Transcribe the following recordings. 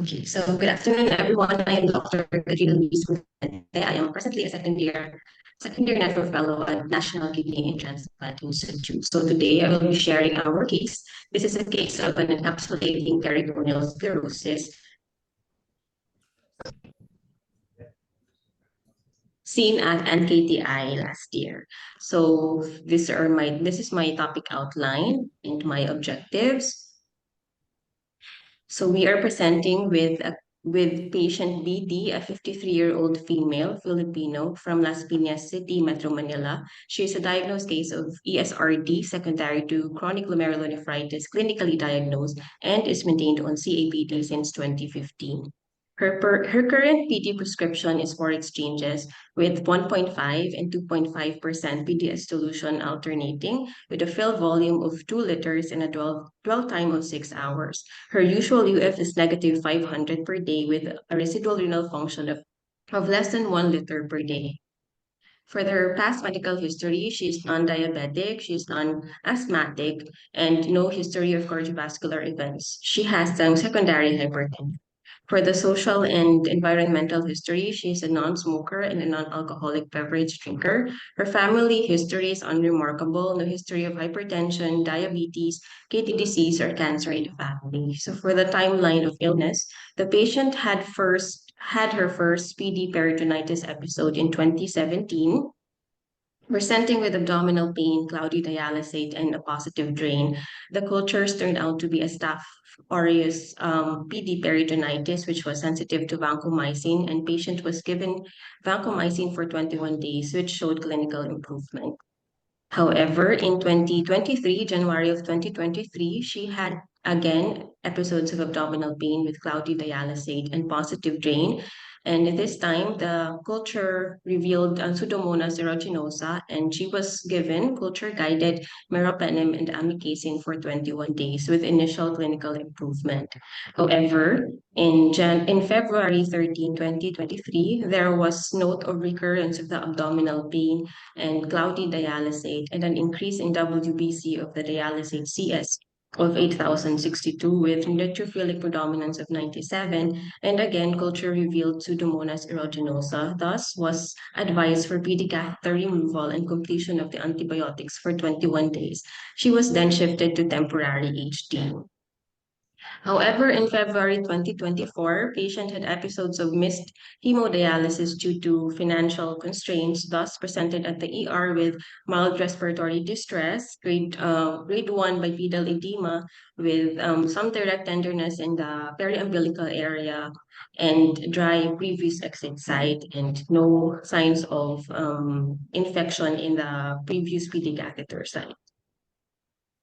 Okay, so good afternoon, everyone. I am Dr. Katrina Louise Prudente. I am presently a second year network fellow at National Kidney and Transplant Institute. So today I will be sharing our case. This is a case of an encapsulating peritoneal sclerosis seen at NKTI last year. So this is my topic outline and my objectives. So we are presenting with patient BD, a 53-year-old female Filipino from Las Piñas City, Metro Manila. She is a diagnosed case of ESRD secondary to chronic glomerulonephritis, clinically diagnosed, and is maintained on CAPD since 2015. Her current PD prescription is for exchanges with 1.5 and 2.5% PDS solution alternating with a fill volume of 2 liters and a dwell time of 6 hours. Her usual UF is negative 500 per day with a residual renal function of less than 1 liter per day. For her past medical history, she is non-diabetic, she is non-asthmatic, and no history of cardiovascular events. She has some secondary hypertension. For the social and environmental history, she is a non-smoker and a non-alcoholic beverage drinker. Her family history is unremarkable, no history of hypertension, diabetes, kidney disease, or cancer in the family. So for the timeline of illness, the patient had her first PD peritonitis episode in 2017, presenting with abdominal pain, cloudy dialysate, and a positive drain. The cultures turned out to be a Staph aureus PD peritonitis, which was sensitive to vancomycin, and patient was given vancomycin for 21 days, which showed clinical improvement. However, in 2023, January of 2023, she had again episodes of abdominal pain with cloudy dialysate and positive drain. And this time, the culture revealed Pseudomonas aeruginosa, and she was given culture-guided meropenem and amikacin for 21 days with initial clinical improvement. However, in February 13, 2023, there was note of recurrence of the abdominal pain and cloudy dialysate and an increase in WBC of the dialysate CS of 8,062 with neutrophilic predominance of 97, and again culture revealed Pseudomonas aeruginosa, thus was advised for PD catheter removal and completion of the antibiotics for 21 days. She was then shifted to temporary HD. However, in February 2024, patient had episodes of missed hemodialysis due to financial constraints, thus presented at the ER with mild respiratory distress, grade 1 bipedal edema with some direct tenderness in the periumbilical area and dry previous exit site and no signs of infection in the previous PD catheter site.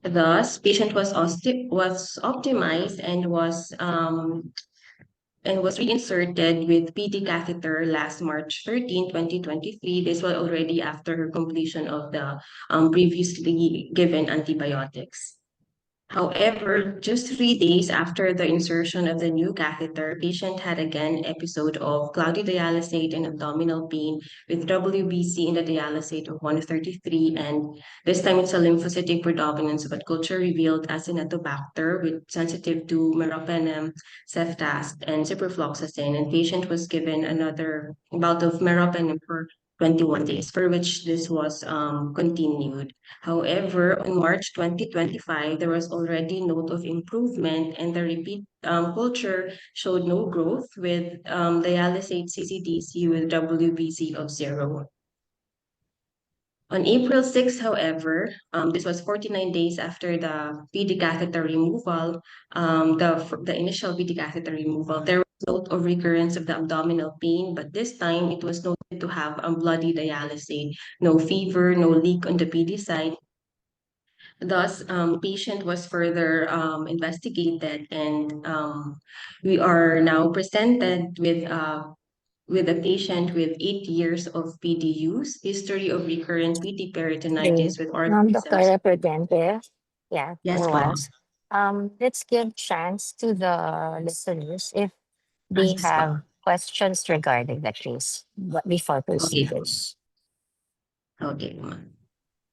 Thus, patient was optimized and was reinserted with PD catheter last March 13, 2023. This was already after her completion of the previously given antibiotics. However, just 3 days after the insertion of the new catheter, patient had again episode of cloudy dialysate and abdominal pain with WBC in the dialysate of 133, and this time it's a lymphocytic predominance, but culture revealed Acinetobacter with sensitive to meropenem, ceftaz, and ciprofloxacin, and patient was given another bout of meropenem for 21 days, for which this was continued. However, on March 2025, there was already note of improvement and the repeat culture showed no growth with dialysate CCDC with WBC of 0. On April 6, however, this was 49 days after the PD catheter removal, the initial PD catheter removal, there was note of recurrence of the abdominal pain, but this time it was noted to have bloody dialysate, no fever, no leak on the PD site. Thus, patient was further investigated, and we are now presented with a patient with 8 years of PD use, history of recurrent PD Okay. peritonitis with organisms. Dr. Prudente, yeah, Yes, po. was. Let's give chance to the listeners if they Yes, po. have questions regarding the case before Okay. proceeding. Okay.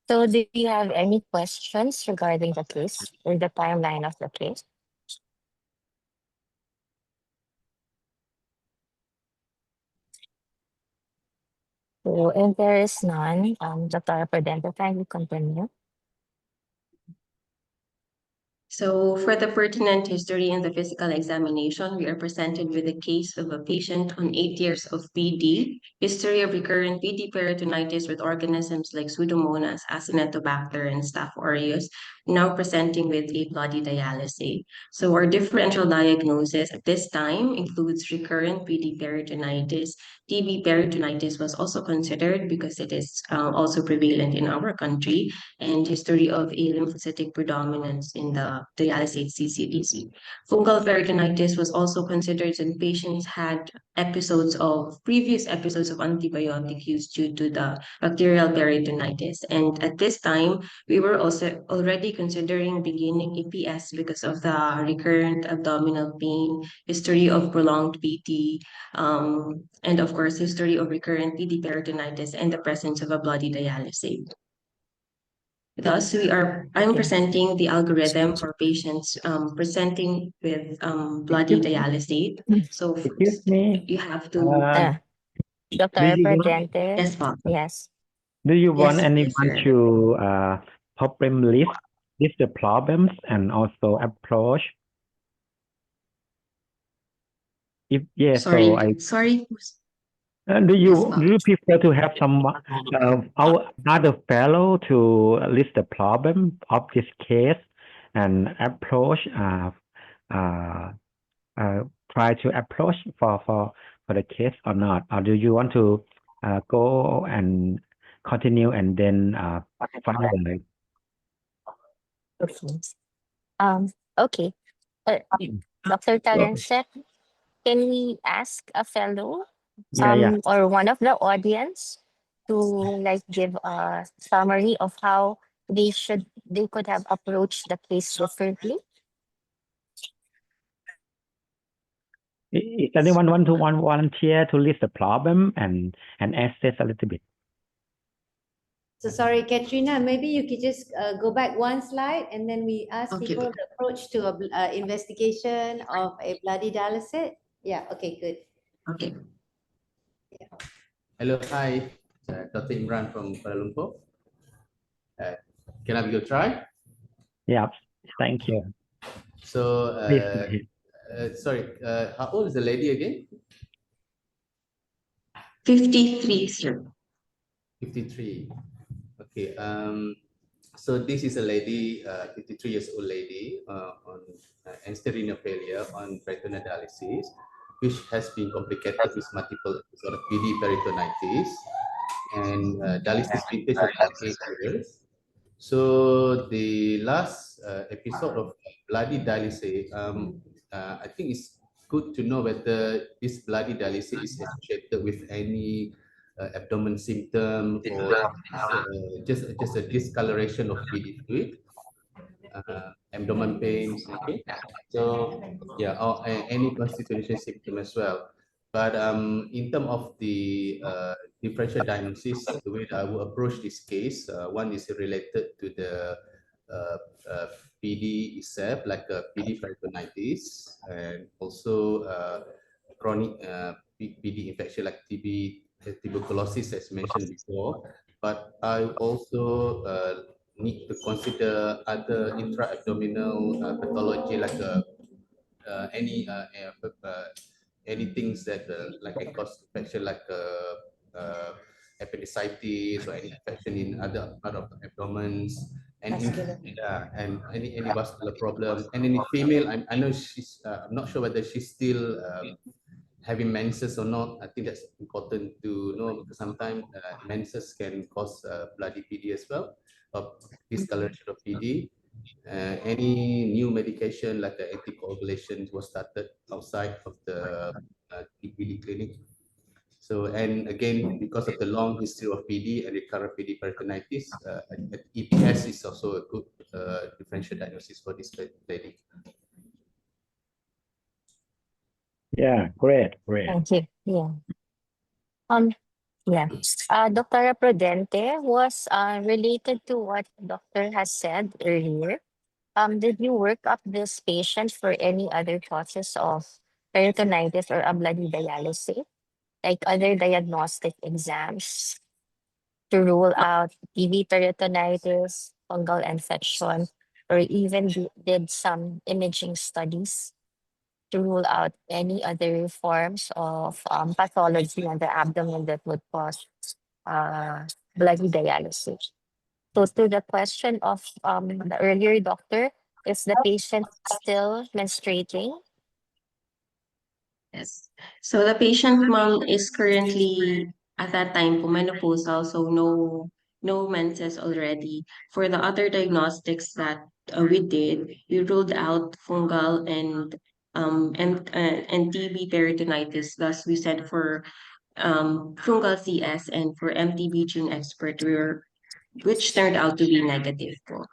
So, do you have any questions regarding the case or the timeline of the case? So if there is none, Dr. Prudente, kindly continue. So for the pertinent history in the physical examination, we are presented with a case of a patient on 8 years of PD, history of recurrent PD peritonitis with organisms like Pseudomonas, Acinetobacter, and Staph aureus, now presenting with a bloody dialysis. So our differential diagnosis at this time includes recurrent PD peritonitis. TB peritonitis was also considered because it is also prevalent in our country, and history of a lymphocytic predominance in the dialysate CCDC. Fungal peritonitis was also considered when patients had previous episodes of antibiotic use due to the bacterial peritonitis. And at this time, we were also already considering beginning EPS because of the recurrent abdominal pain, history of prolonged PT, and of course, history of recurrent PD peritonitis and the presence of a bloody dialysate. Thus, I'm Okay. presenting the algorithm for patients presenting with bloody Excuse, dialysate. So excuse first, me. you have to, Uh, Uh, do Dr. you want Prudente, yes, Bob. yes. Yes, anyone sir. to problem list the problems and also approach? If yes, so Sorry, sorry. do you Yes, Bob. prefer to have some our other fellow to list the problem of this case and approach uh, try to approach for the case or not, or do you want to go and continue and then finalize? Okay. Okay. Uh, Dr. Talansek, can we ask a fellow Yeah. or one of the audience to like give a summary of how they could have approached the case differently? Is anyone want to volunteer to list the problem and assess a little bit? So sorry, Katrina, maybe you could just go back one slide and then we ask Okay. people the approach to a investigation of a bloody dialysis. Yeah, okay, good. Okay. Hello, hi, Dr. Imran from Kuala Lumpur. Can I be try? Yeah, thank you. So, Please go ahead. sorry, how old is the lady again? 53, sir. 53. Okay. So this is a lady, 53 years old lady on end-stage renal failure on peritoneal dialysis, which has been complicated with multiple episodes of PD peritonitis and dialysis vintage about 8 years. So the last episode of bloody dialysis, I think it's good to know whether this bloody dialysis is associated with any abdomen symptom or just a discoloration of PD fluid, abdomen pains. Okay, so yeah, or any constitution symptom as well. But in terms of the differential diagnosis, the way that I will approach this case, one is related to the uh, uh, PD itself, like PD peritonitis, and also chronic PD infection like TB, tuberculosis, as mentioned before. But I also need to consider other intra-abdominal pathology like any any things that like can cause infection like appendicitis or any infection in other part of the abdomens and and any vascular problem. And in the female, I know she's I'm not sure whether she's still having menses or not. I think that's important to know because sometimes menses can cause bloody PD as well, or discoloration of PD. Any new medication like the anticoagulation was started outside of the PD clinic. So, and again, because of the long history of PD and recurrent PD peritonitis, EPS is also a good differential diagnosis for this lady. Yeah, great. Thank you. Yeah. Um, yeah. Dr. Prudente was related to what doctor has said earlier. Did you work up this patient for any other causes of peritonitis or a bloody dialysis? like other diagnostic exams to rule out TB peritonitis, fungal infection, or even did some imaging studies to rule out any other forms of pathology on the abdomen that would cause bloody dialysis. So to the question of the earlier doctor, is the patient still menstruating? Yes. So the patient mom is currently at that time menopausal, so no menses already. For the other diagnostics that we did, we ruled out fungal and TB peritonitis. Thus, we said for fungal CS and for MTB gene expert, which turned out to be negative po.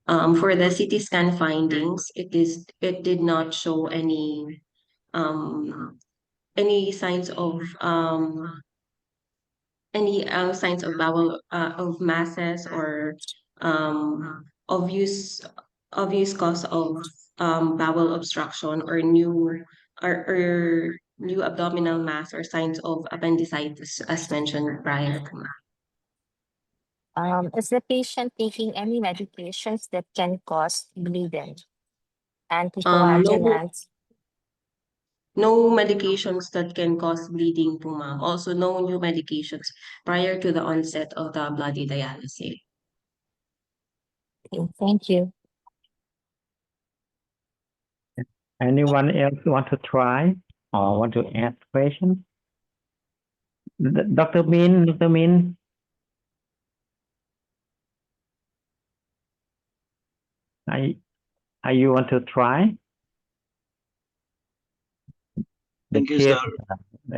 For the CT scan findings, it did not show um any signs of signs of bowel of masses or obvious cause of bowel obstruction or new abdominal mass or signs of appendicitis as mentioned prior. Is the patient taking any medications that can cause bleeding? No Anticoagulants? no medications that can cause bleeding po ma'am. Also no new medications prior to the onset of the bloody dialysis. Okay, thank you. Anyone else want to try or want to ask questions? Dr. Min, are you want to try? The Thank you, case, sir.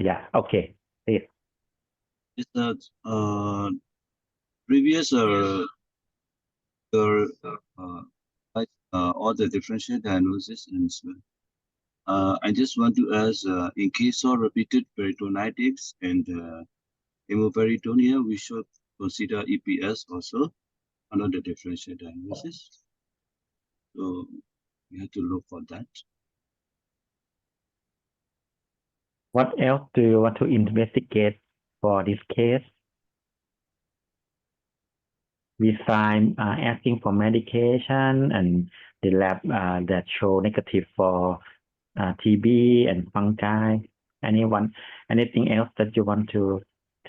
yeah, okay, please. Is that previous your all the differential diagnosis and so I just want to ask, in case of repeated peritonitis and hemoperitoneal, we should consider EPS also under the differential diagnosis. So we have to look for that. What else do you want to investigate for this case? Besides asking for medication and the lab that show negative for TB and fungi. Anything else that you want to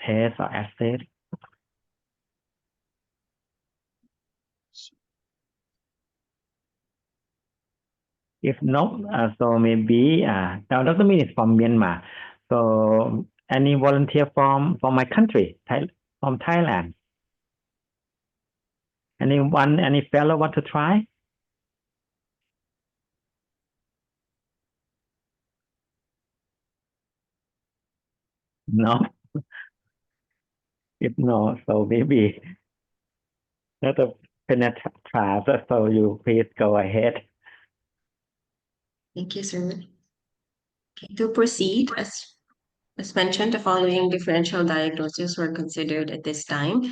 test or assess? If not, so maybe now Dr. Min is from Myanmar. So any volunteer from my country, from Thailand? Any fellow want to try? No. If no, so maybe Dr. Penetra, so you please go ahead. Thank you, sir. Okay, to proceed, as mentioned, the following differential diagnoses were considered at this time: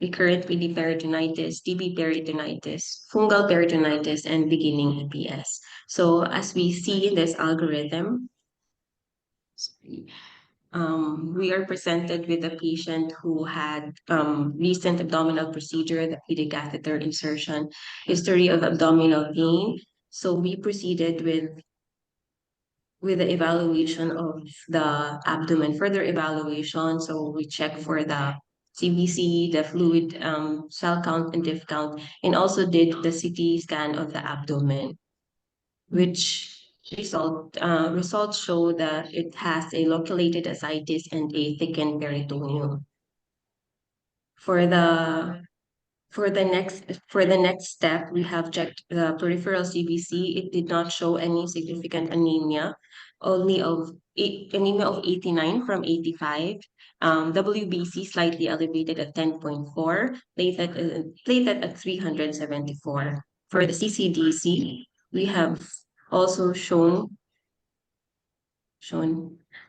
recurrent PD peritonitis, TB peritonitis, fungal peritonitis, and beginning EPS. So as we see in this algorithm, we are presented with a patient who had recent abdominal procedure, the PD catheter insertion, history of abdominal pain. So we proceeded with the evaluation of the abdomen, further evaluation. So we check for the CBC, the fluid cell count and diff count, and also did the CT scan of the abdomen, which results show that it has a loculated ascites and a thickened peritoneum. For the next step, we have checked the peripheral CBC. It did not show any significant anemia, only anemia of 89 from 85. WBC slightly elevated at 10.4, platelet at 374. For the CCDC, we have also shown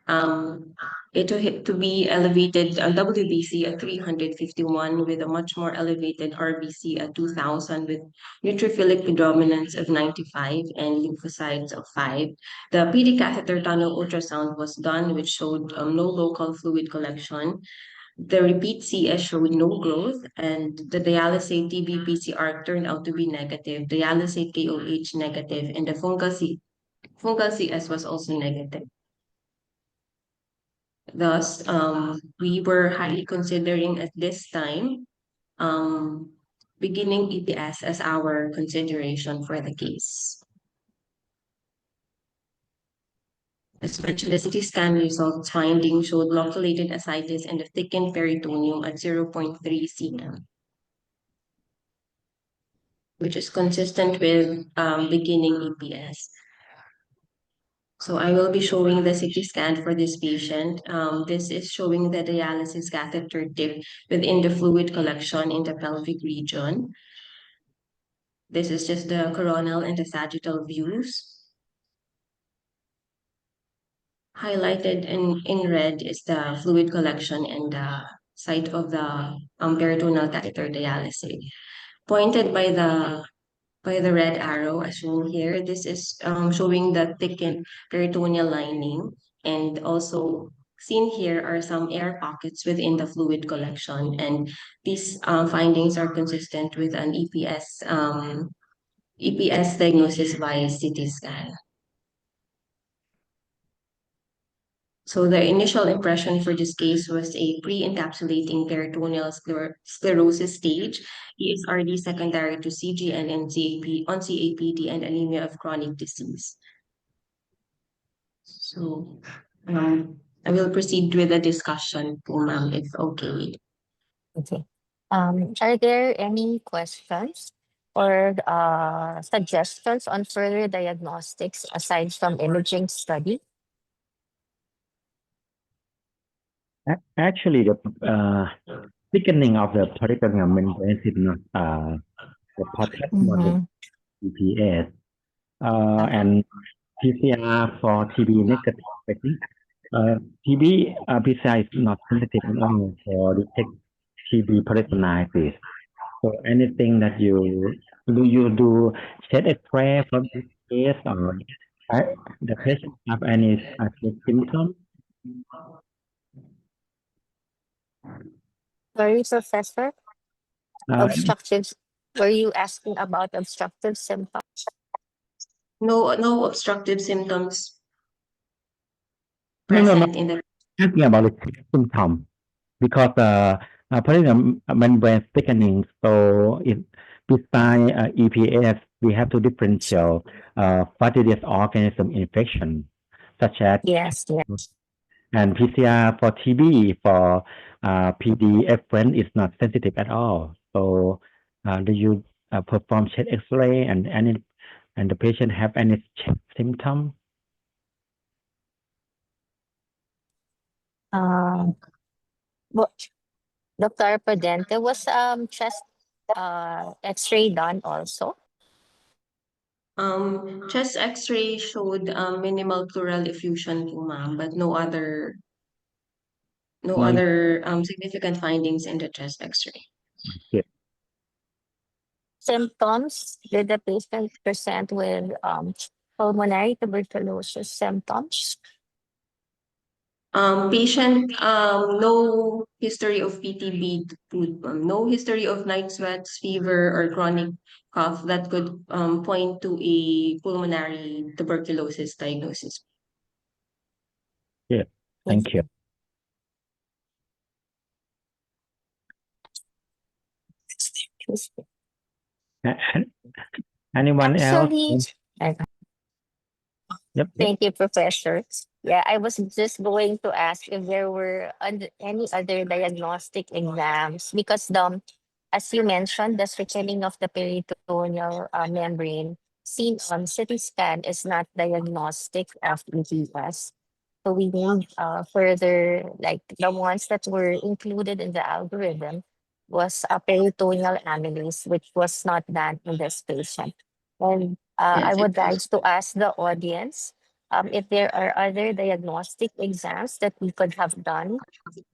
Um, to be elevated WBC at 351 with a much more elevated RBC at 2000 with neutrophilic predominance of 95 and lymphocytes of 5. The PD catheter tunnel ultrasound was done, which showed no local fluid collection. The repeat CS showed no growth, and the dialysate TB PCR turned out to be negative, dialysate KOH negative, and the fungal CS was also negative. Thus, we were highly considering at this time beginning EPS as our consideration for the case. As mentioned, the CT scan results finding showed loculated ascites and a thickened peritoneum at 0.3 cm, which is consistent with beginning EPS. So I will be showing the CT scan for this patient. This is showing the dialysis catheter tip within the fluid collection in the pelvic region. This is just the coronal and the sagittal views. Highlighted in red is the fluid collection and the site of the peritoneal catheter dialysate. Pointed by the red arrow as shown here, this is showing the thickened peritoneal lining, and also seen here are some air pockets within the fluid collection, and these findings are consistent with an EPS diagnosis by CT scan. So the initial impression for this case was a pre-encapsulating peritoneal sclerosis stage, ESRD secondary to CGN and CAPD and anemia of chronic disease. So I will proceed with the discussion, ma'am, if okay. Okay. Are there any questions or suggestions on further diagnostics aside from imaging study? Actually, the thickening of the peritoneal membrane is not reported on the EPS. And PCR for TB negative, I think. TB PCR is not sensitive at all for detect TB peritonitis. So anything that you do chest X-ray from this case, or the patient have any symptoms? Sorry, Professor. Uh, Obstructive. Were you asking about obstructive symptoms? No obstructive symptoms no, present in the asking about the symptom because peritoneal membrane thickening. So beside EPS, we have to differential fastidious organism infection such as Yes, yes. and PCR for TB for PDFN is not sensitive at all. So do you perform chest X-ray and the patient have any symptom? Well, Dr. Prudente, was chest X-ray done also? Chest X-ray showed minimal pleural effusion, ma'am, but no other significant findings in the chest X-ray. Yes. Symptoms? Did the patient present with pulmonary tuberculosis symptoms? Patient, no history of PTB, no history of night sweats, fever, or chronic cough that could point to a pulmonary tuberculosis diagnosis. Yeah. Thank you. Anyone Actually, else? Yep. thank you, Professor. Yeah, I was just going to ask if there were any other diagnostic exams because as you mentioned, the thickening of the peritoneal membrane seen on CT scan is not diagnostic of EPS. So we need further, like the ones that were included in the algorithm was a peritoneal amylase, which was not done in this patient. And I Yes, would like to ask the audience, if there are other diagnostic exams that we could have done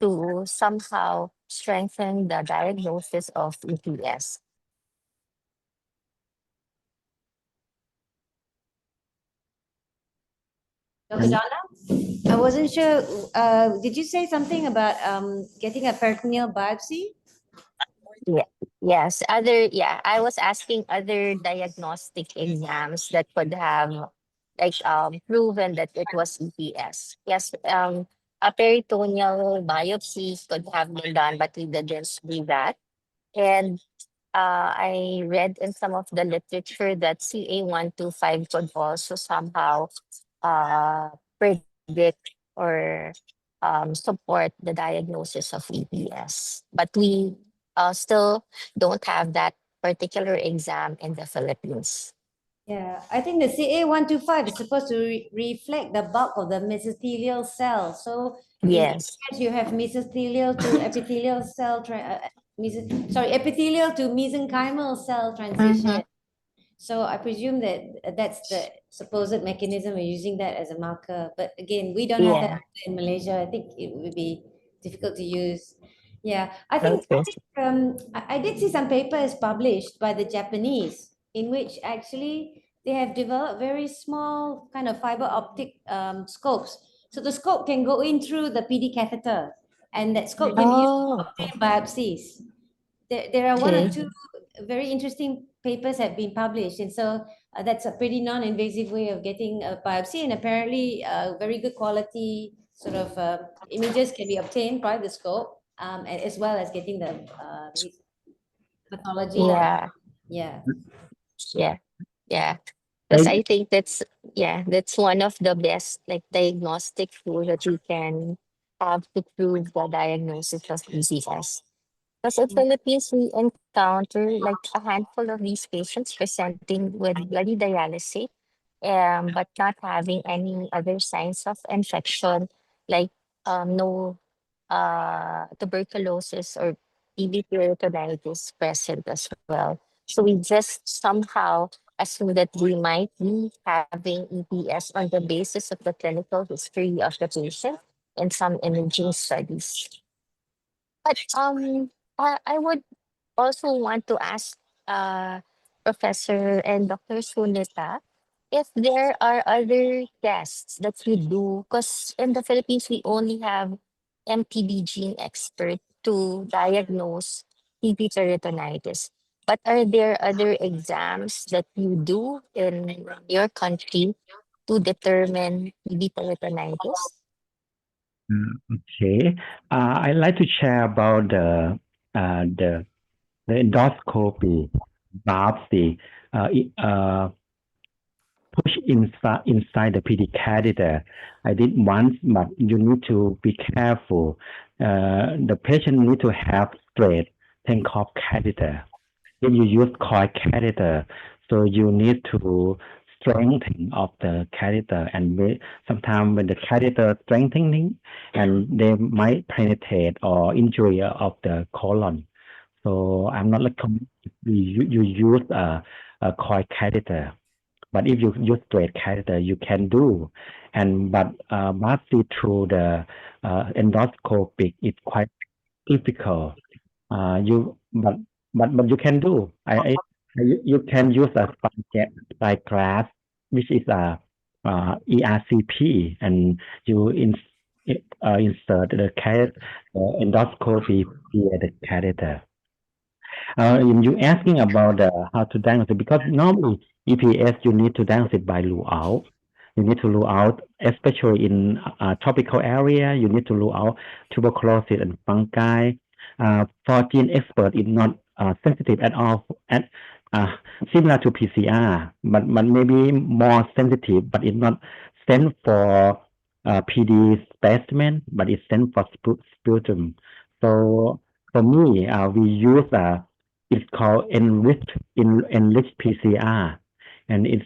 to somehow strengthen the diagnosis of EPS. Dr. Donna, I wasn't sure. Did you say something about getting a peritoneal biopsy? Yeah. Yes. I was asking other diagnostic exams that could have proven that it was EPS. Yes. A peritoneal biopsy could have been done, but we didn't do that. And I read in some of the literature that CA125 could also somehow predict or support the diagnosis of EPS. But we still don't have that particular exam in the Philippines. Yeah, I think the CA125 is supposed to reflect the bulk of the mesothelial cell. So in Yes. EPS, you have mesothelial to epithelial cell, epithelial to mesenchymal cell transition. Mhm. So I presume that that's the supposed mechanism of using that as a marker. But again, we don't have that Yeah. in Malaysia. I think it would be difficult to use. Yeah, Okay. I did see some papers published by the Japanese in which actually they have developed very small kind of fiber optic scopes. So the scope can go in through the PD catheter, and that scope can be used to Oh, obtain biopsies. There are one or okay. two very interesting papers have been published, and so that's a pretty non-invasive way of getting a biopsy, and apparently very good quality sort of images can be obtained by the scope, as well as getting the pathology. Yeah. Yeah. Yeah. Yeah. Because I, I think that's one of the best like diagnostic tool that you can have to prove the diagnosis of EPS. Because in Philippines, we encounter like a handful of these patients presenting with bloody dialysis, but not having any other signs of infection, like no tuberculosis or TB peritonitis present as well. So we just somehow assume that we might be having EPS on the basis of the clinical history of the patient and some imaging studies. But I would also want to ask uh, Professor and Dr. Sunita if there are other tests that you do, because in the Philippines we only have MTB gene expert to diagnose TB peritonitis. But are there other exams that you do in your country to determine TB peritonitis? okay. I'd like to share about uh, the the endoscopy biopsy. Push inside the PD catheter. I did once, but you need to be careful. The patient need to have straight Tenkov catheter. If you use coil catheter, so you need to strengthen of the catheter, and sometimes when the catheter strengthening, and they might penetrate or injury of the colon. So I'm not recommend you use a coil catheter. But if you use straight catheter, you can do, and but biopsy through the endoscopic is quite difficult. You but you can do. You can use a spyglass, which is a ERCP, and you insert the endoscopy via the catheter. You asking about how to diagnose it, because normally EPS you need to diagnose it by rule out. You need to rule out, especially in tropical area. You need to rule out tuberculosis and fungi. For gene expert, it's not sensitive at all. At similar to PCR, but maybe more sensitive. But it's not sent for PD specimen, but it's sent for sputum. So for me, we use it's called enriched PCR, and it's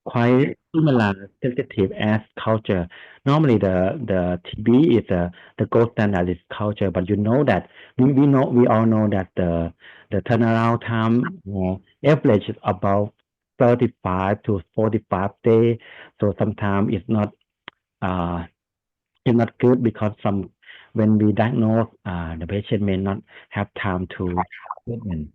quite similar sensitive as culture. Normally, the TB is the gold standard is culture, but you know that we all know that the turnaround time average is about 35 to 45 days. So sometimes it's not good because when we diagnose, the patient may not have time to treatment.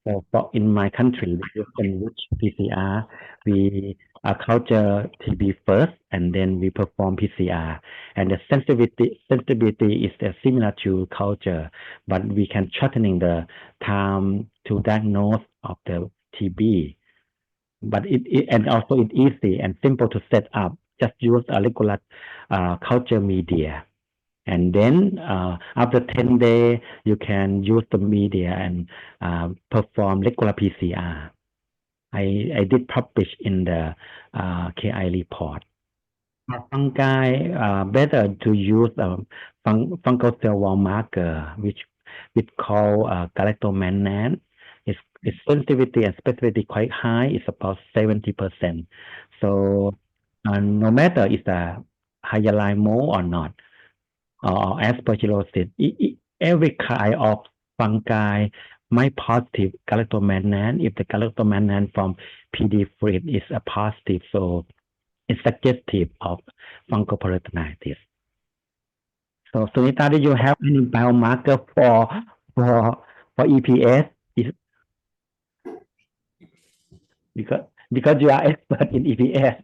So in my country, we use enrich PCR. We culture TB first, and then we perform PCR. And the sensitivity is similar to culture, but we can shortening the time to diagnose of the TB. But and also it's easy and simple to set up. Just use a regular culture media. And then after 10 days, you can use the media and perform regular PCR. I did publish in the KI report. For fungi, better to use a fungal cell wall marker, which call galactomannan. Its sensitivity and specificity quite high. It's about 70%. So no matter it's a hyaline mold or not, or aspergillosis, every kind of fungi might positive galactomannan if the galactomannan from PD fluid is a positive, so it's suggestive of fungal peritonitis. So Sunita, do you have any biomarker for EPS? Because you are expert in EPS.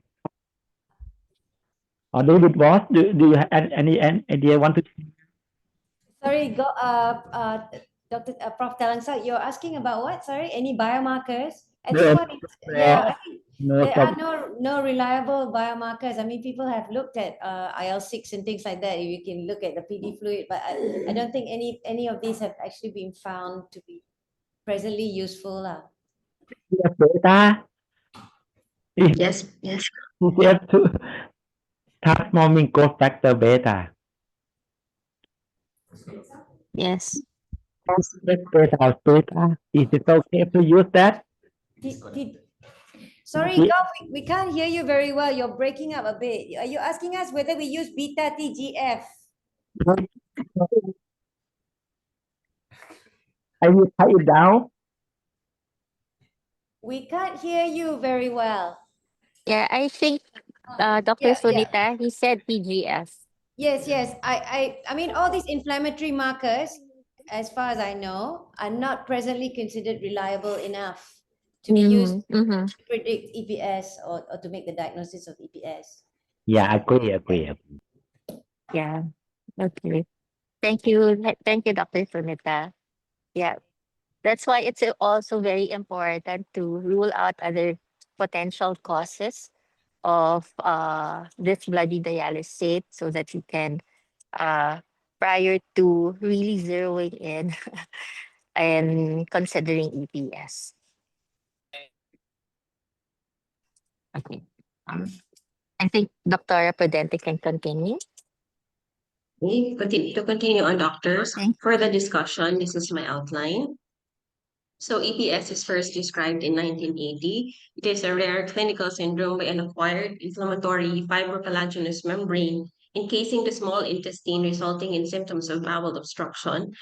Or David Boss, do you have any idea want to? Sorry, Dr. Prof. Talangsa, you're asking about what? Sorry, any biomarkers? I think I think there are no reliable biomarkers. I mean, people have looked at IL-6 and things like that. You can look at the PD fluid, but I don't think any of these have actually been found to be presently useful. Beta. Yes, yes. Yes, to transforming growth factor beta. Yes. Beta. Is it okay to use that? Sorry, Goff, we can't hear you very well. You're breaking up a bit. Are you asking us whether we use beta TGF? I will type it down. We can't hear you very well. Yeah, I think Dr. Sunita, he said TGF. Yes. I mean, all these inflammatory markers, as far as I know, are not presently considered reliable enough to be used to predict EPS or to make the diagnosis of EPS. Yeah, agree. Yeah. Okay. Thank you, Dr. Sunita. Yeah. That's why it's also very important to rule out other potential causes of this bloody dialysate so that you can prior to really zeroing in and considering EPS. Okay. I think Dr. Prudente can continue. To continue on, doctors, for the discussion, this is my outline. So EPS is first described in 1980. It is a rare clinical syndrome by an acquired inflammatory fibrocollagenous membrane encasing the small intestine, resulting in symptoms of bowel obstruction.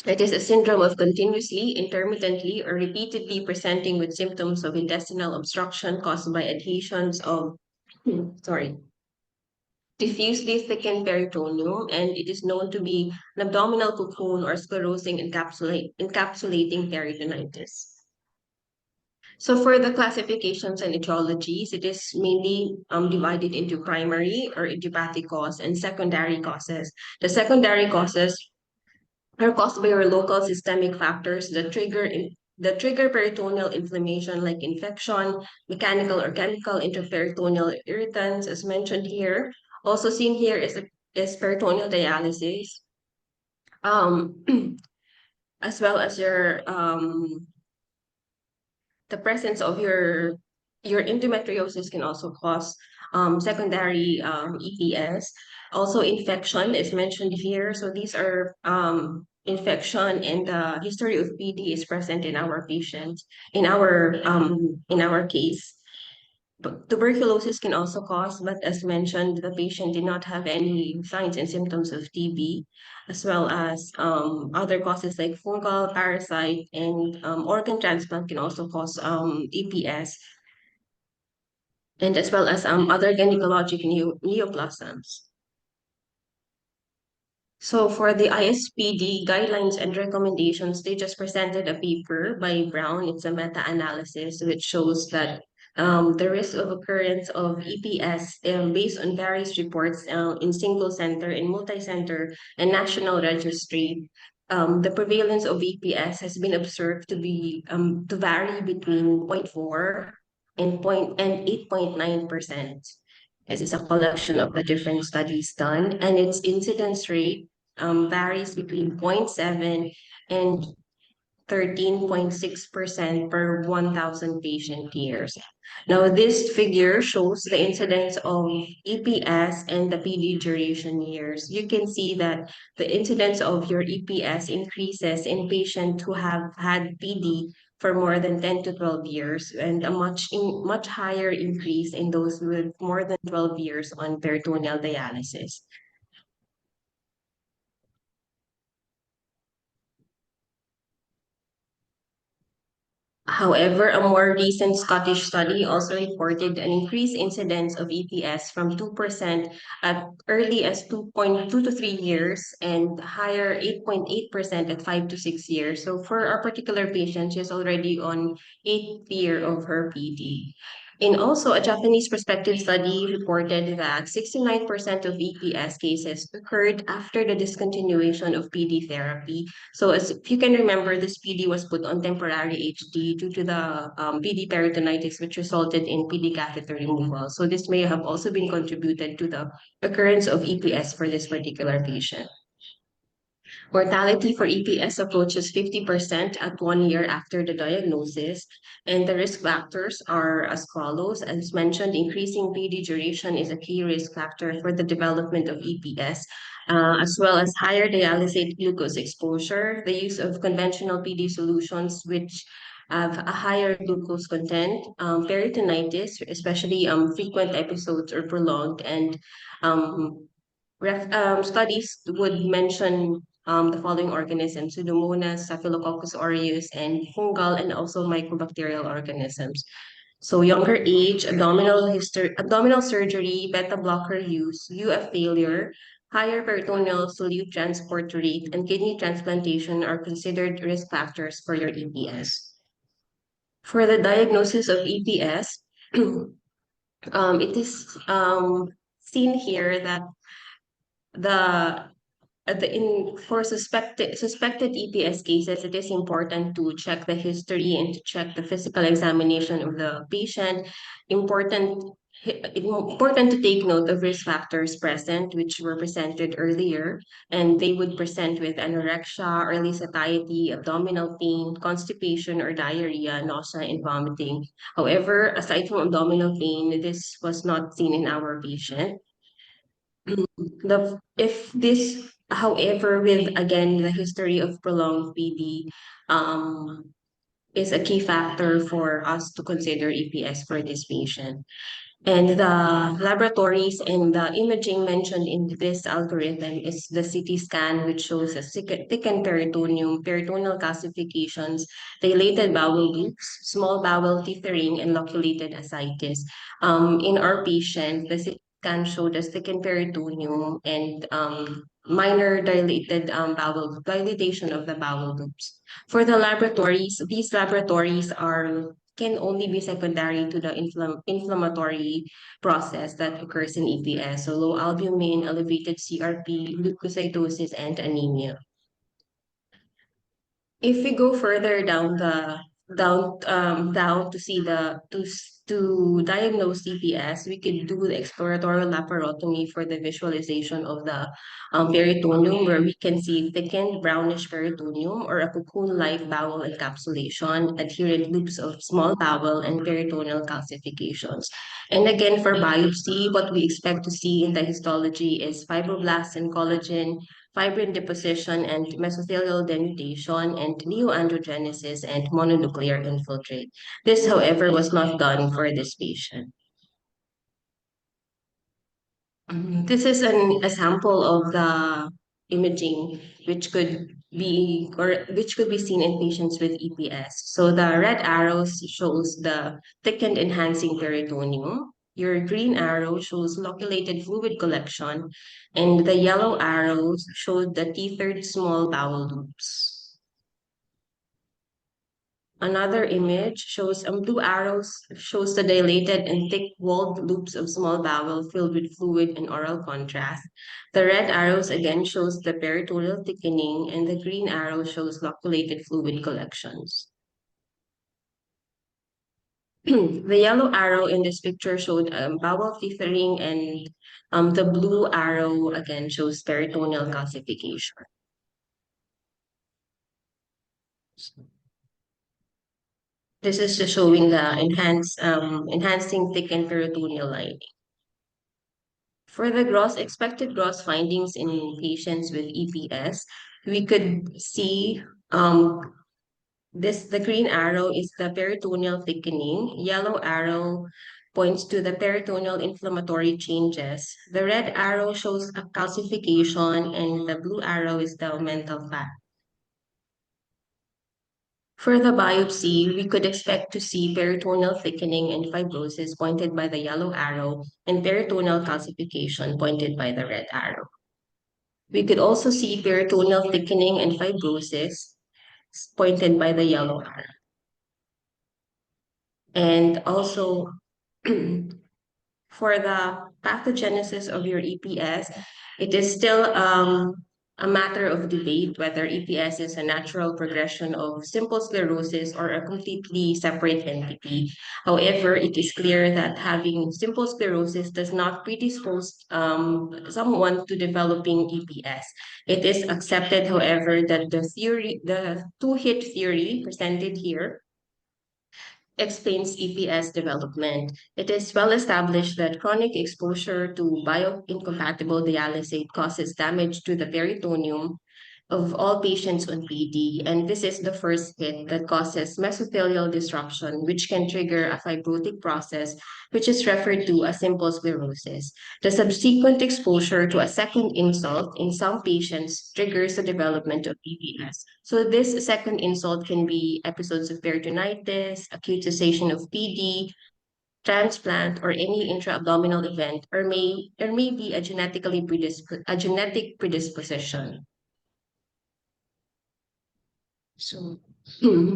It is a syndrome of continuously, intermittently, or repeatedly presenting with symptoms of intestinal obstruction caused by adhesions of, diffusely thickened peritoneum, and it is known to be an abdominal cocoon or sclerosing encapsulating peritonitis. So for the classifications and etiologies, it is mainly divided into primary or idiopathic cause and secondary causes. The secondary causes are caused by your local systemic factors that trigger peritoneal inflammation like infection, mechanical or chemical intraperitoneal irritants, as mentioned here. Also seen here is peritoneal dialysis, as well as the presence of your endometriosis can also cause secondary EPS. Also, infection is mentioned here. So these are infection, and the history of PD is present in our patients, in our case. Tuberculosis can also cause, but as mentioned, the patient did not have any signs and symptoms of TB, as well as other causes like fungal, parasite, and organ transplant can also cause EPS, and as well as other gynecologic neoplasms. So for the ISPD guidelines and recommendations, they just presented a paper by Brown. It's a meta-analysis which shows that the risk of occurrence of EPS based on various reports in single center, in multi-center, and national registry. The prevalence of EPS has been observed to vary between 0.4 and 8.9%. This is a collection of the different studies done, and its incidence rate varies between 0.7 and 13.6% per 1,000 patient years. Now, this figure shows the incidence of EPS and the PD duration years. You can see that the incidence of your EPS increases in patients who have had PD for more than 10 to 12 years, and a much higher increase in those with more than 12 years on peritoneal dialysis. However, a more recent Scottish study also reported an increased incidence of EPS from 2% at early as 2.2 to 3 years and higher 8.8% at 5 to 6 years. So for our particular patient, she's already on 8th year of her PD. And also, a Japanese prospective study reported that 69% of EPS cases occurred after the discontinuation of PD therapy. So as if you can remember, this PD was put on temporary HD due to the PD peritonitis, which resulted in PD catheter removal. So this may have also been contributed to the occurrence of EPS for this particular patient. Mortality for EPS approaches 50% at 1 year after the diagnosis, and the risk factors are as follows. As mentioned, increasing PD duration is a key risk factor for the development of EPS, as well as higher dialysate glucose exposure, the use of conventional PD solutions, which have a higher glucose content, peritonitis, especially frequent episodes or prolonged, and um, studies would mention the following organisms: Pseudomonas, Staphylococcus aureus, and fungal and also mycobacterial organisms. So younger age, abdominal surgery, beta blocker use, UF failure, higher peritoneal solute transport rate, and kidney transplantation are considered risk factors for your EPS. For the diagnosis of EPS, it is seen here that the for suspected EPS cases, it is important to check the history and to check the physical examination of the patient. Important to take note of risk factors present, which were presented earlier, and they would present with anorexia, early satiety, abdominal pain, constipation or diarrhea, nausea, and vomiting. However, aside from abdominal pain, this was not seen in our patient. However, with again the history of prolonged PD, is a key factor for us to consider EPS for this patient. And the laboratories and the imaging mentioned in this algorithm is the CT scan, which shows a thickened peritoneum, peritoneal calcifications, dilated bowel loops, small bowel tethering, and loculated ascites. In our patient, the CT scan showed a thickened peritoneum and minor dilatation of the bowel loops. For the laboratories, these laboratories can only be secondary to the inflammatory process that occurs in EPS. So low albumin, elevated CRP, leukocytosis, and anemia. If we go further down to see to diagnose EPS, we could do the exploratory laparotomy for the visualization of the peritoneum, where we can see thickened brownish peritoneum or a cocoon-like bowel encapsulation, adherent loops of small bowel, and peritoneal calcifications. And again, for biopsy, what we expect to see in the histology is fibroblasts and collagen, fibrin deposition and mesothelial denudation, and neoandrogenesis and mononuclear infiltrate. This, however, was not done for this patient. This is a sample of the imaging which could be seen in patients with EPS. So the red arrows shows the thickened enhancing peritoneum. Your green arrow shows loculated fluid collection, and the yellow arrows show the tethered small bowel loops. Another image shows blue arrows shows the dilated and thick-walled loops of small bowel filled with fluid and oral contrast. The red arrows again shows the peritoneal thickening, and the green arrow shows loculated fluid collections. The yellow arrow in this picture showed bowel tethering, and the blue arrow again shows peritoneal calcification. This is just showing the enhancing thickened peritoneal lining. For the expected gross findings in patients with EPS, we could see the green arrow is the peritoneal thickening, yellow arrow points to the peritoneal inflammatory changes. The red arrow shows a calcification, and the blue arrow is the mental fat. For the biopsy, we could expect to see peritoneal thickening and fibrosis pointed by the yellow arrow and peritoneal calcification pointed by the red arrow. We could also see peritoneal thickening and fibrosis pointed by the yellow arrow. And also, for the pathogenesis of your EPS, it is still a matter of debate whether EPS is a natural progression of simple sclerosis or a completely separate entity. However, it is clear that having simple sclerosis does not predispose someone to developing EPS. It is accepted, however, that the two-hit theory presented here explains EPS development. It is well established that chronic exposure to bioincompatible dialysate causes damage to the peritoneum of all patients on PD, and this is the first hit that causes mesothelial disruption, which can trigger a fibrotic process, which is referred to as simple sclerosis. The subsequent exposure to a second insult in some patients triggers the development of EPS. So this second insult can be episodes of peritonitis, acute cessation of PD, transplant, or any intra-abdominal event, or may be a genetic predisposition. So,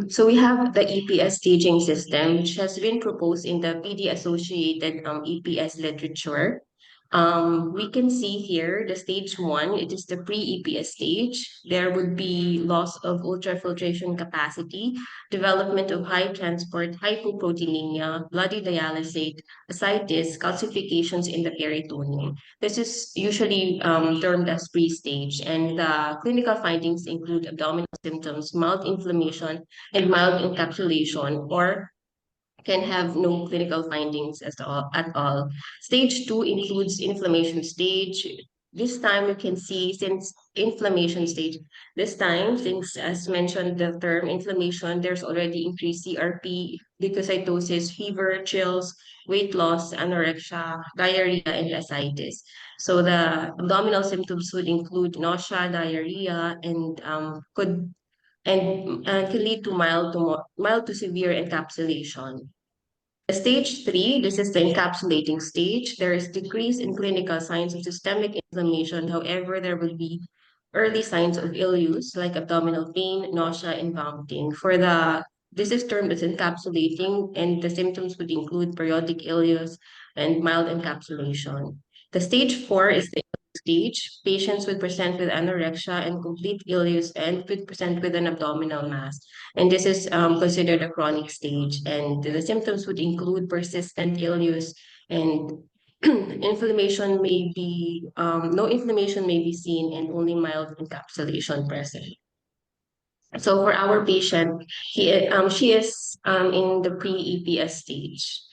so we have the EPS staging system, which has been proposed in the PD-associated EPS literature. We can see here the stage 1, it is the pre-EPS stage. There would be loss of ultrafiltration capacity, development of high transport, hypoproteinemia, bloody dialysate, ascites, calcifications in the peritoneum. This is usually termed as pre-stage, and the clinical findings include abdominal symptoms, mild inflammation, and mild encapsulation, or can have no clinical findings at all. Stage 2 includes inflammation stage. This time you can see since inflammation stage, this time, since as mentioned the term inflammation, there's already increased CRP, leukocytosis, fever, chills, weight loss, anorexia, diarrhea, and ascites. So the abdominal symptoms would include nausea, diarrhea, and can lead to mild to severe encapsulation. Stage 3, this is the encapsulating stage. There is decrease in clinical signs of systemic inflammation. However, there will be early signs of ileus like abdominal pain, nausea, and vomiting. This is termed as encapsulating, and the symptoms would include periodic ileus and mild encapsulation. The stage 4 is the stage. Patients would present with anorexia and complete ileus and would present with an abdominal mass. And this is considered a chronic stage. And the symptoms would include persistent ileus, and inflammation may be, no inflammation may be seen, and only mild encapsulation present. So for our patient, she is in the pre-EPS stage.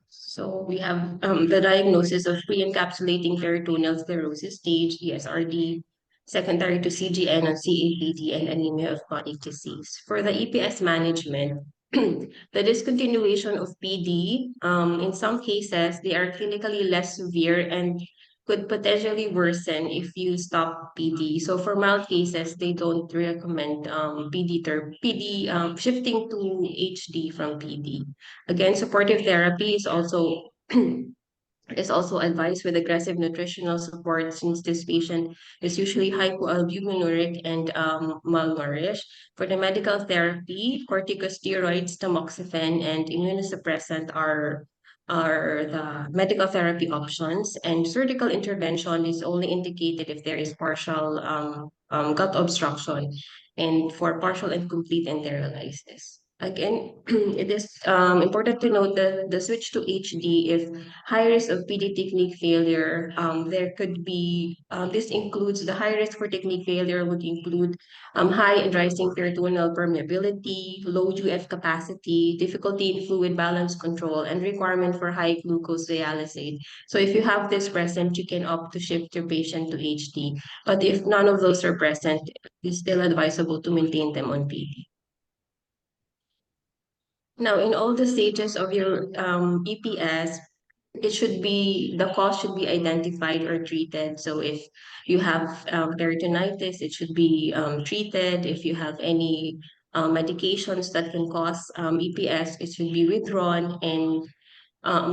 So we have the diagnosis of pre-encapsulating peritoneal sclerosis stage, ESRD, secondary to CGN and CAPD, and anemia of chronic disease. For the EPS management, the discontinuation of PD, in some cases, they are clinically less severe and could potentially worsen if you stop PD. So for mild cases, they don't recommend PD shifting to HD from PD. Again, supportive therapy is also advised with aggressive nutritional support since this patient is usually hypoalbuminuric and malnourished. For the medical therapy, corticosteroids, tamoxifen, and immunosuppressant are the medical therapy options, and surgical intervention is only indicated if there is partial gut obstruction and for partial and complete enterolysis. Again, it is important to note that the switch to HD, if high risk of PD technique failure, there could be, this includes the high risk for technique failure would include high and rising peritoneal permeability, low UF capacity, difficulty in fluid balance control, and requirement for high glucose dialysate. So if you have this present, you can opt to shift your patient to HD. But if none of those are present, it's still advisable to maintain them on PD. Now, in all the stages of your EPS, the cause should be identified or treated. So if you have peritonitis, it should be treated. If you have any medications that can cause EPS, it should be withdrawn. And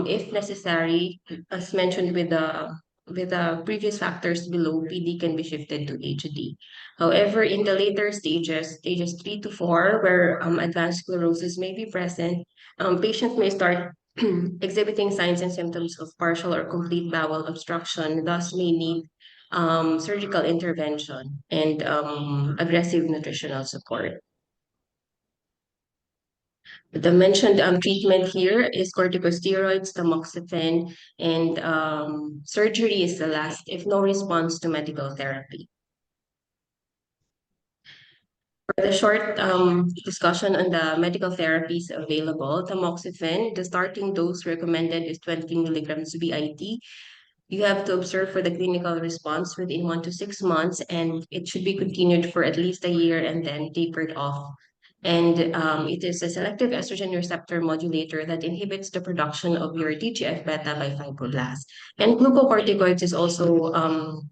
if necessary, as mentioned with the previous factors below, PD can be shifted to HD. However, in the later stages, stages 3 to 4, where advanced sclerosis may be present, patients may start exhibiting signs and symptoms of partial or complete bowel obstruction, thus may need surgical intervention and aggressive nutritional support. The mentioned treatment here is corticosteroids, tamoxifen, and surgery is the last if no response to medical therapy. For the short discussion on the medical therapies available, tamoxifen, the starting dose recommended is 20 milligrams BID. You have to observe for the clinical response within 1 to 6 months, and it should be continued for at least a year and then tapered off. And it is a selective estrogen receptor modulator that inhibits the production of your TGF-beta by fibroblasts. And glucocorticoids is also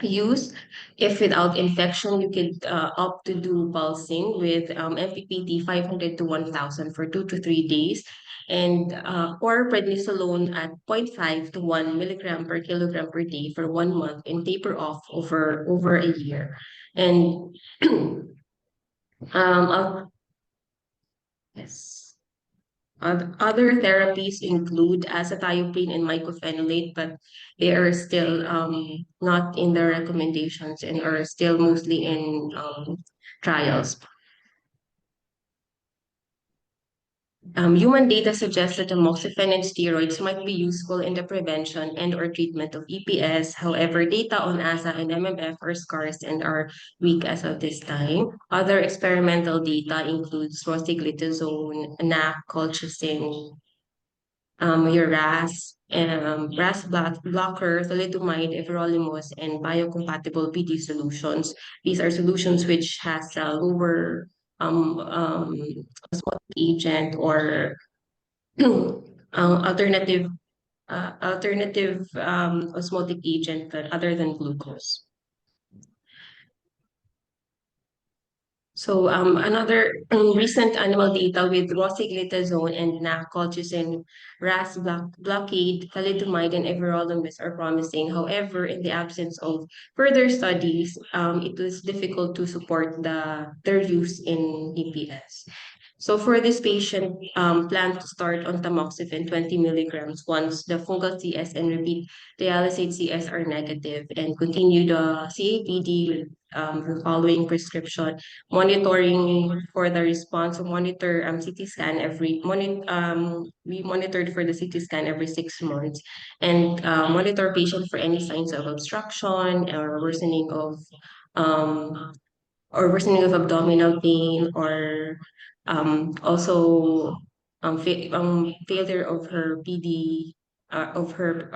used. If without infection, you could opt to do pulsing with MPPT 500 to 1000 for 2 to 3 days, and or prednisolone at 0.5 to 1 milligram per kilogram per day for 1 month and taper off over a year. And yes. Other therapies include azathioprine and mycophenolate, but they are still not in the recommendations and are still mostly in trials. Human data suggests that tamoxifen and steroids might be useful in the prevention and or treatment of EPS. However, data on ASA and MMF are scarce and are weak as of this time. Other experimental data includes rosiglitazone, NAC, colchicine, your RAS blocker, thalidomide, everolimus, and biocompatible PD solutions. These are solutions which has a lower osmotic agent or alternative osmotic agent that other than glucose. So another recent animal data with rosiglitazone and colchicine, RAS blockade, thalidomide, and everolimus are promising. However, in the absence of further studies, it was difficult to support their use in EPS. So for this patient, plan to start on tamoxifen 20 milligrams once the fungal CS and repeat dialysate CS are negative, and continue the CAPD following prescription, monitoring for the response. So monitor CT scan we monitored for the CT scan every 6 months, and monitor patient for any signs of obstruction um, or worsening of abdominal pain, or also failure of her PD, of her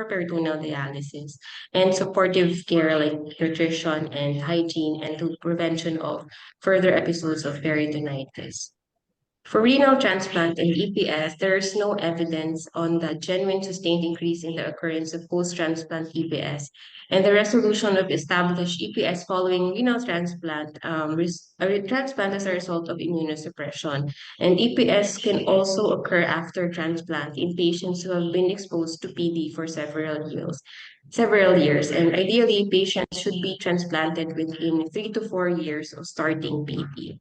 peritoneal dialysis, and supportive care like nutrition and hygiene, and to prevention of further episodes of peritonitis. For renal transplant and EPS, there is no evidence on the genuine sustained increase in the occurrence of post-transplant EPS. And the resolution of established EPS following renal transplant, transplant as a result of immunosuppression. And EPS can also occur after transplant in patients who have been exposed to PD for several years. And ideally, patients should be transplanted within 3 to 4 years of starting PD.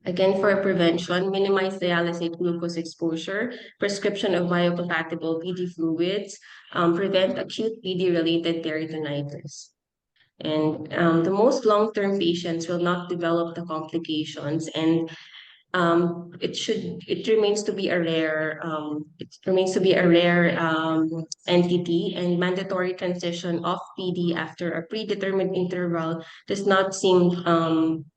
Again, for prevention, minimize dialysate glucose exposure, prescription of biocompatible PD fluids, prevent acute PD-related peritonitis. And the most long-term patients will not develop the complications, and it remains to be a rare entity, and mandatory transition of PD after a predetermined interval does not seem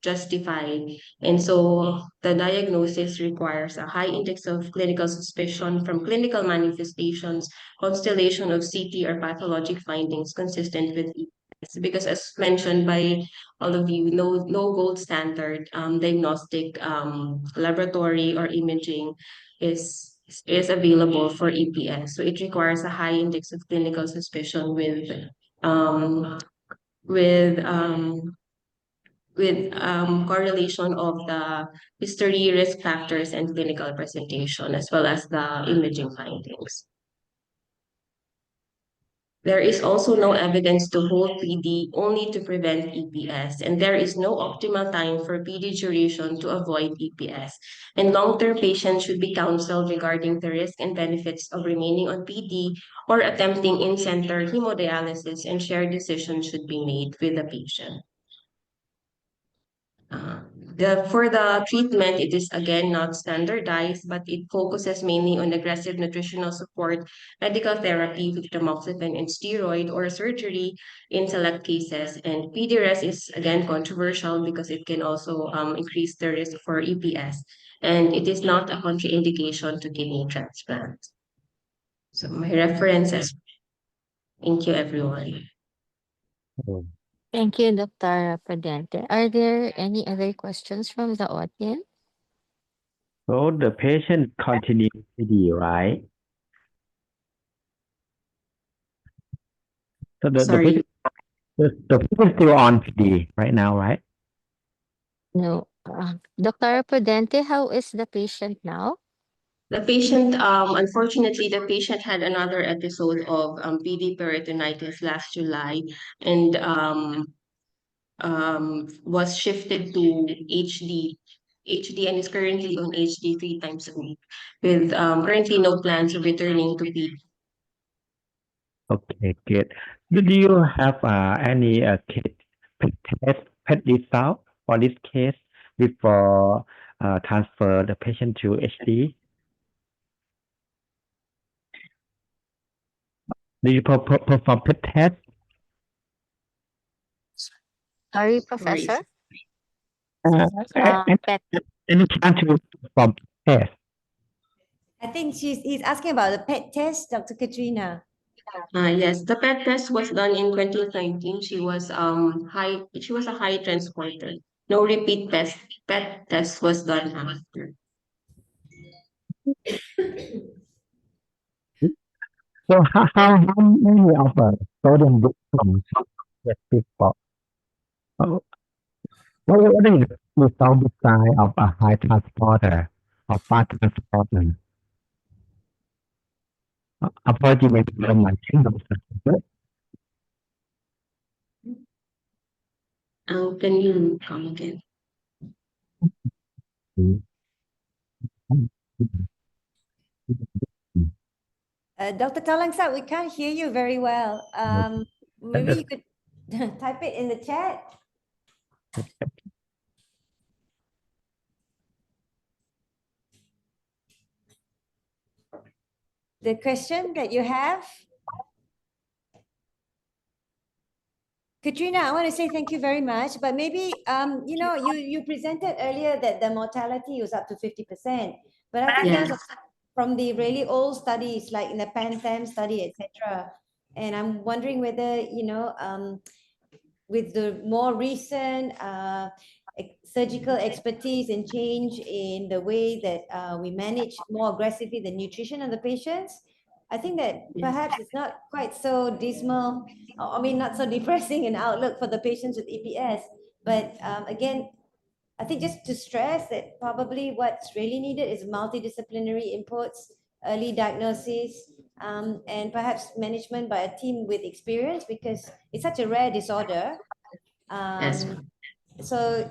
justified. And so the diagnosis requires a high index of clinical suspicion from clinical manifestations, constellation of CT or pathologic findings consistent with EPS. Because as mentioned by all of you, no gold standard diagnostic laboratory or imaging is available for EPS. So it requires a high index of clinical suspicion um, with correlation of the history, risk factors, and clinical presentation, as well as the imaging findings. There is also no evidence to hold PD only to prevent EPS, and there is no optimal time for PD duration to avoid EPS. And long-term patients should be counseled regarding the risk and benefits of remaining on PD or attempting in-center hemodialysis, and shared decisions should be made with the patient. For the treatment, it is again not standardized, but it focuses mainly on aggressive nutritional support, medical therapy with tamoxifen and steroid, or surgery in select cases. And PDRS is again controversial because it can also increase the risk for EPS, and it is not a contraindication to kidney transplant. So my references. Thank you, everyone. Thank you, Dr. Prudente. Are there any other questions from the audience? So the patient continues PD, right? So the Sorry. patient, the patient still on PD right now, right? No. Dr. Prudente, how is the patient now? The patient, unfortunately, the patient had another episode of PD peritonitis last July, and was shifted to HD, and is currently on HD 3 times a week, with currently no plans of returning to PD. Okay, good. Do you have any PET result for this case before transfer the patient to HD? Do you perform PET test? Sorry, Professor. Any PET. chance to perform test? I think he's asking about the PET test, Dr. Katrina. Yes, the PET test was done in 2019. She was a high transporter. No repeat test. PET test was done after. So how many of sodium victims get people? What is the result design of a high transporter or fast transporter? Approximately my Can you come again? Dr. Talangsat, we can't hear you very well. Maybe you could type it in the chat. The question that you have. Katrina, I want to say thank you very much, but maybe, you presented earlier that the mortality was up to 50%, but I think Yes. those are from the really old studies, like in the PanThem study, etc. And I'm wondering whether, with the more recent surgical expertise and change in the way that we manage more aggressively the nutrition of the patients, I think that perhaps it's not quite so dismal, I mean, not so depressing an outlook for the patients with EPS. But again, I think just to stress that probably what's really needed is multidisciplinary inputs, early diagnosis, and perhaps management by a team with experience, because it's such a rare disorder. Yes. So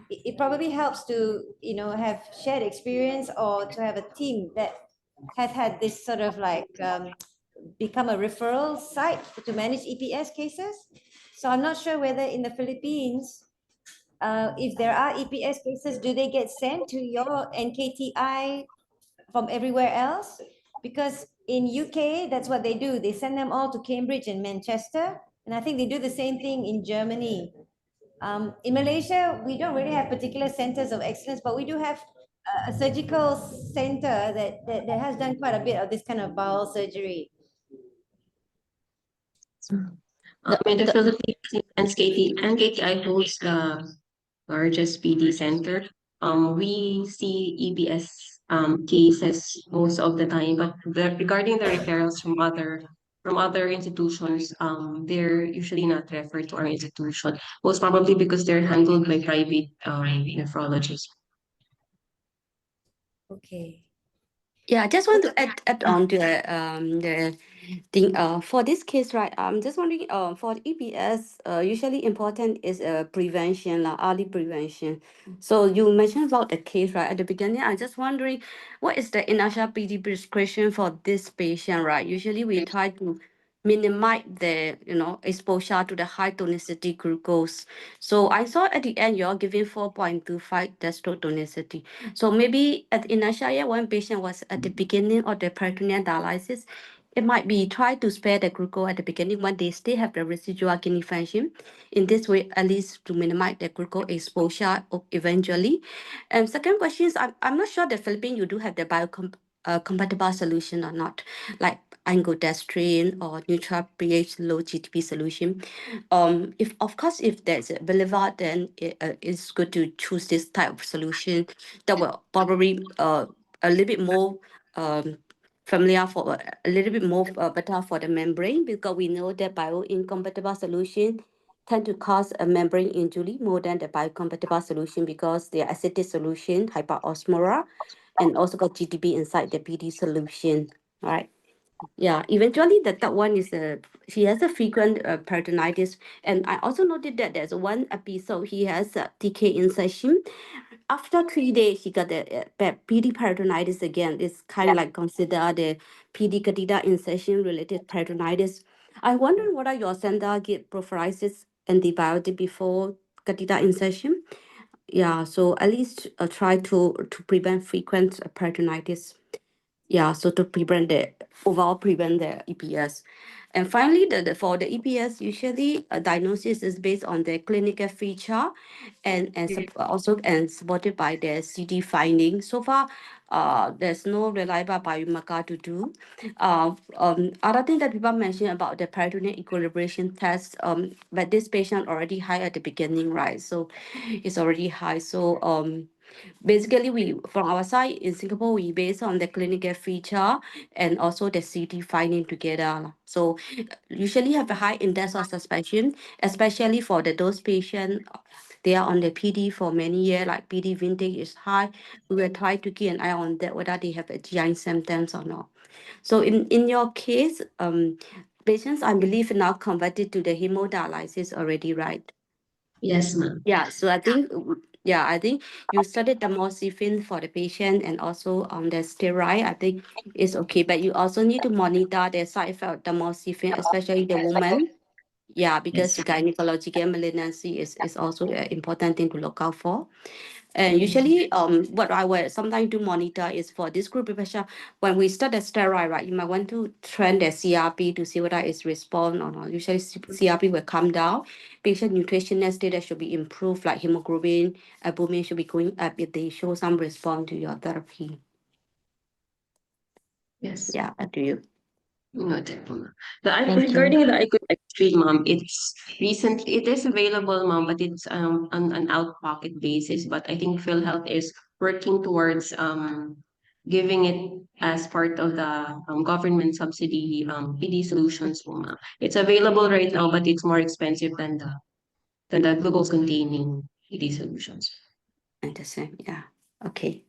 it probably helps to, have shared experience, or to have a team that has had this sort of like become a referral site to manage EPS cases. So I'm not sure whether in the Philippines, if there are EPS cases, do they get sent to your NKTI from everywhere else? Because in UK, that's what they do. They send them all to Cambridge and Manchester. And I think they do the same thing in Germany. In Malaysia, we don't really have particular centers of excellence, but we do have a surgical center that has done quite a bit of this kind of bowel surgery. In the Philippines, NKTI holds the largest PD center. We see EBS cases most of the time, but regarding the referrals from other institutions, they're usually not referred to our institution, most probably because they're handled by private nephrologists. Okay. Yeah, I just want to add on to the thing. For this case, right? I'm just wondering. For EPS, usually important is prevention, early prevention. So you mentioned about the case, right, at the beginning. I'm just wondering, what is the initial PD prescription for this patient, right? Usually we try to minimize the exposure to the high tonicity glucose. So I saw at the end you're giving 4.25 dextrose tonicity. So maybe at initial year, when patient was at the beginning of the peritoneal dialysis, it might be try to spare the glucose at the beginning when they still have the residual kidney function. In this way, at least to minimize the glucose exposure eventually. And second question is, I'm not sure the Philippines you do have the compatible solution or not, like angiotensin or neutral pH low GTP solution. If of course if there's a believer, then it's good to choose this type of solution that will probably a little bit more familiar for a little bit more better for the membrane, because we know that bioincompatible solution tend to cause a membrane injury more than the biocompatible solution, because the acidic solution hyperosmolar and also got GTP inside the PD solution. All right. Yeah, eventually the third one is he has a frequent peritonitis, and I also noted that there's one episode he has a TK insertion. After 3 days, he got the PD peritonitis again. It's kind of like considered the PD catheter insertion related peritonitis. I wonder whether your center get prophylaxis antibiotic before catheter insertion. Yeah, so at least try to prevent frequent peritonitis. Yeah, so to prevent the EPS. And finally, for the EPS, usually a diagnosis is based on the clinical feature and also supported by the CD finding. So far, there's no reliable biomarker to do. Other thing that people mentioned about the peritoneal equilibration test, but this patient already high at the beginning, right? So it's already high. So basically, we from our side in Singapore, we based on the clinical feature and also the CT finding together. So usually have a high index of suspicion, especially for those patients. They are on the PD for many years, like PD vintage is high. We will try to keep an eye on that, whether they have a GI symptoms or not. So in your case, patients, I believe, now converted to the hemodialysis already, right? Yes, ma'am. Yeah, so I think you studied the tamoxifen for the patient and also the steroid. I think it's okay, but you also need to monitor the side effect of tamoxifen, especially the woman. Yeah, because the gynecological malignancy is also an important thing to look out for. And usually, what I will sometimes do monitor is for this group of patients, when we start the steroid, right, you might want to trend the CRP to see whether it's respond or not. Usually CRP will come down. Patient nutritional status should be improved, like hemoglobin, albumin should be going up if they show some response to your therapy. Yes. Yeah, up to you. Noted po, ma'am. Thank you. Regarding the IQ Extreme, ma'am, it is available, ma'am, but it's on an out-pocket basis. But I think PhilHealth is working towards giving it as part of the government subsidy PD solutions po, ma'am. It's available right now, but it's more expensive than the glucose-containing PD solutions. Understand? Yeah. Okay.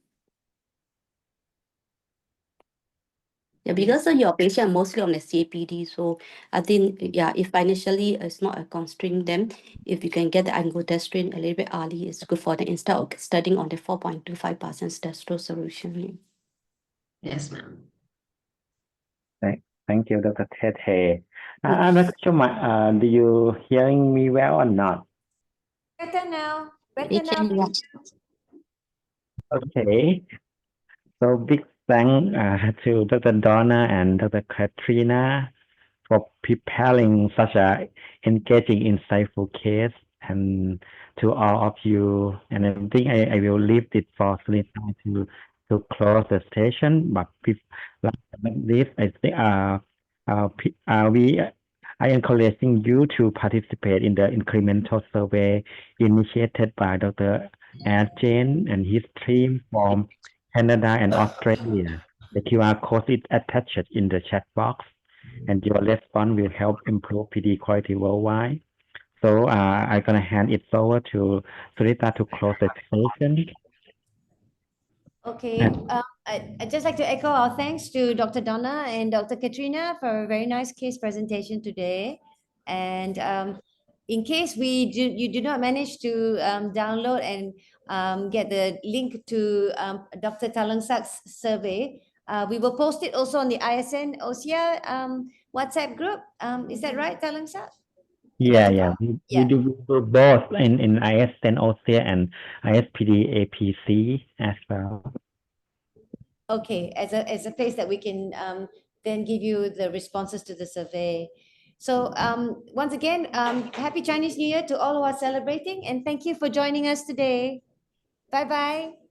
Yeah, because your patient are mostly on the CAPD, so I think yeah, if financially it's not a constraint, then if you can get the angiotensin a little bit early, it's good for them instead of studying on the 4.25% dextrose solution. Yes, ma'am. Thank you, Dr. Tete. I'm not sure, do you hearing me well or not? Better now. We Better now. can, yeah. Okay. So big thank to Dr. Donna and Dr. Katrina for preparing such a engaging, insightful case, and to all of you. And I think I will leave it for Sunita to close the session. But last but not least, I think I encouraging you to participate in the incremental survey initiated by Dr. Jane and his team from Canada and Australia. The QR code is attached in the chat box, and your response will help improve PD quality worldwide. So I'm gonna hand it over to Sunita to close the session. Okay, I'd just like to echo our thanks to Dr. Donna and Dr. Katrina for a very nice case presentation today. And in case you do not manage to download and get the link to Dr. Talangsak's survey, we will post it also on the ISN OSEA WhatsApp group. Is that right, Talangsak? Yeah. We do both in ISN OSEA and ISPD APC as well. Okay, as a place that we can then give you the responses to the survey. So once again, happy Chinese New Year to all who are celebrating, and thank you for joining us today. Bye-bye.